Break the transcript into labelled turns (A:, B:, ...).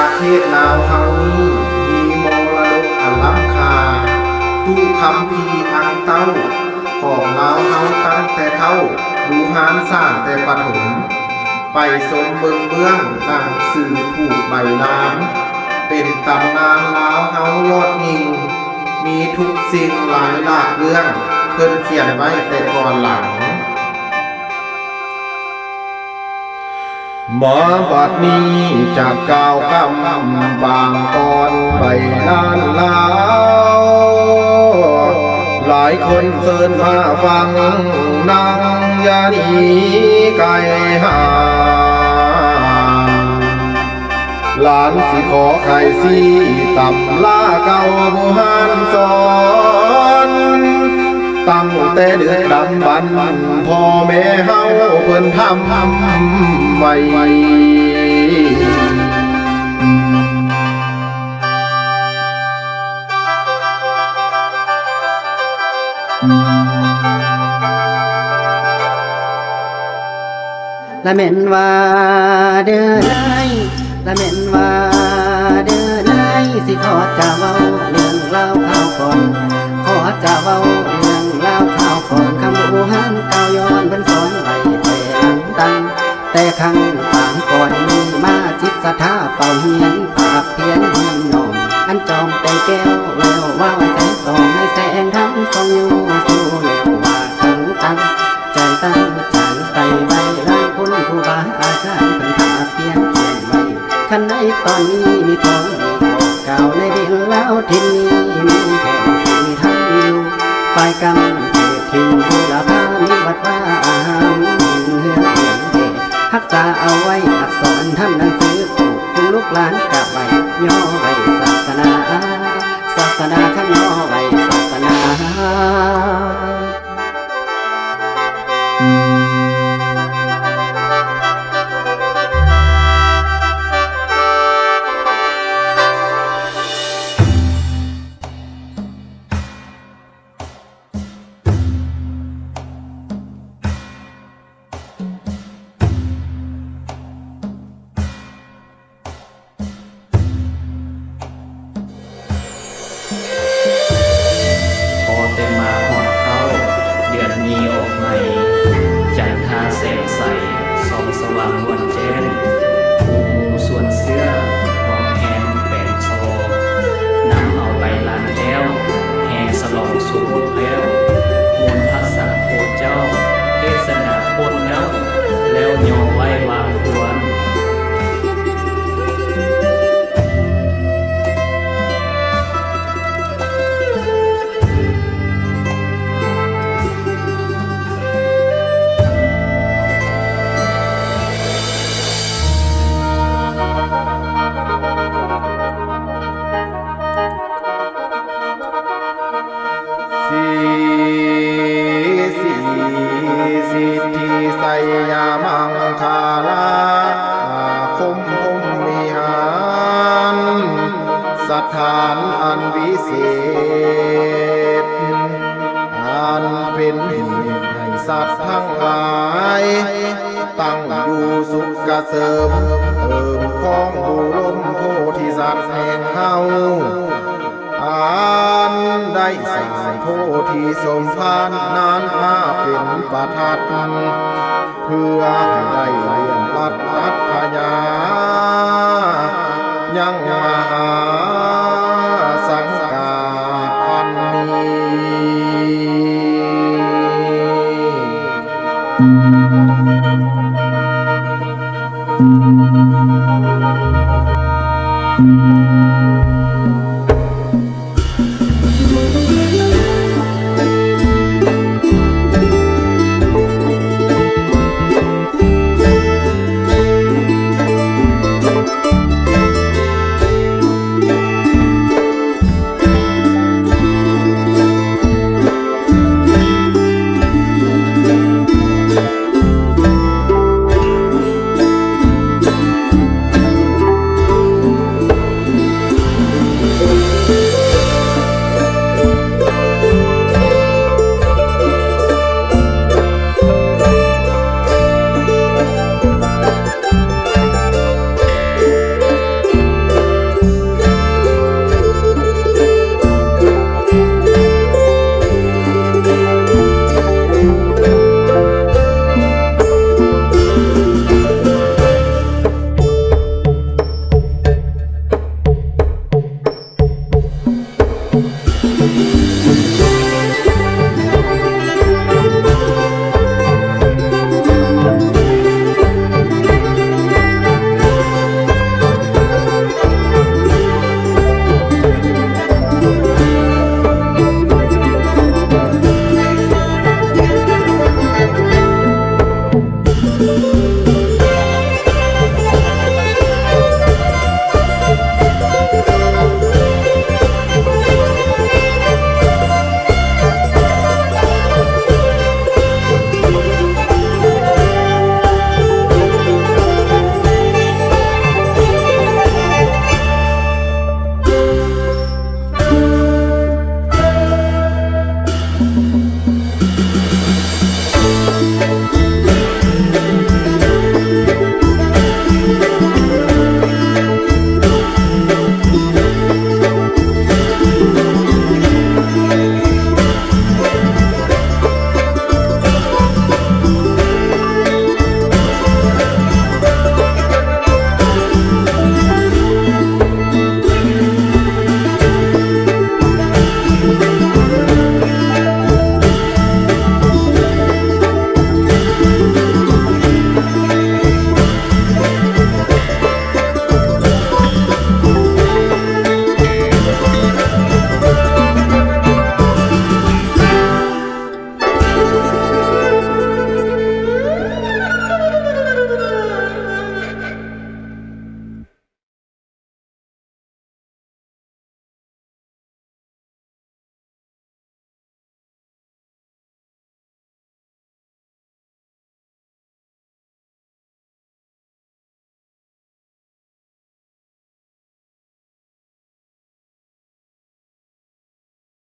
A: ประเทศลาวเฮานี้มีมรดกอันล้ำค่าตู้คำพีร์อังเต้าของลาวเฮาตั้งแต่เข้าดูฮานสร้างแต่ปฐมไปสมเบิงเบื้องหนังสื่อผูกใบน้ำเป็นตำนานลาวเฮายอดยิงมีทุกสิ่งหลายหลากเรื่องเพิ่นเขียนไว้แต่ก่อนหลังมาบัดนี้จากกล่าวคำบางก่อนไปนานลาวหลายคนเชิญมาฟังนางยานีไก่หาหลานสิขอไข่สีตำลาเก่าโบราณสอนตั้งแต่เดือนดำบันพ่อแม่เฮาเพิ่นทำไว้
B: ละเม่นว่าเด้อไนละเม่นว่าเด้อไนสิขอจะเว้าเรื่องเล่าข่าวก่อนขอจะเว้าเรื่องเล่าข่าวก่อนคำโบราณเก่าย้อนเพิ่นสอนไว้แต่หลังตังแต่ครั้งต่างก่อนมีมาจิตศรัทธาเป่าเฮียนปากเพียนเฮียนนองอันจอมแต่แก้วแววว่าวแสงส่องให้แสงทั้งส่องอยู่สู่แล้วว่าทั้งตั้งใจตั้งใจใส่ใบลานคนผู้บาอาจารย์เป็นผาเพียนเขียนไว้คันในตอนนี้มีของดีบอกเก่าในดินแล้วที่นี้มีแค่ที่ทำอยู่ฝ่ายกำเนิดถิ่นผู้ละพามีวัดว่าอาหารเฮือนเหียงเดรักษาเอาไว้อักษรทำหนังสือปลูกฟุ้งลูกหลานกะไว้ย่อไว้ศาสนาขันย่อไว้ศาสนา
C: พอแต่มาหอดเข้าเดือนมีออกใหม่จันทราแสงใสส่องสว่างวันแจ้งหมูส่วนเสื้อหอมแหนแปดโซนำเอาใบลานแล้วแห่สลองสู่แล้วมวลภาษาโคเจ้าเทศนาโคตรเงาแล้วโยงไว้วางควร
A: สิทธิไสยามังคาลาคมพมวิหารสถานอันวิเศษอันเป็นเหตุให้สัตว์ทั้งหลายตั้งอยู่สุขเกษมเติมของบุรมโพธิสัตว์แห่งเฮาอันได้สร้างโพธิสมภารนานมาเป็นประทัดเพื่อให้ได้เรียนรัตนัตพยายังมหาสังกาอันนี้
B: น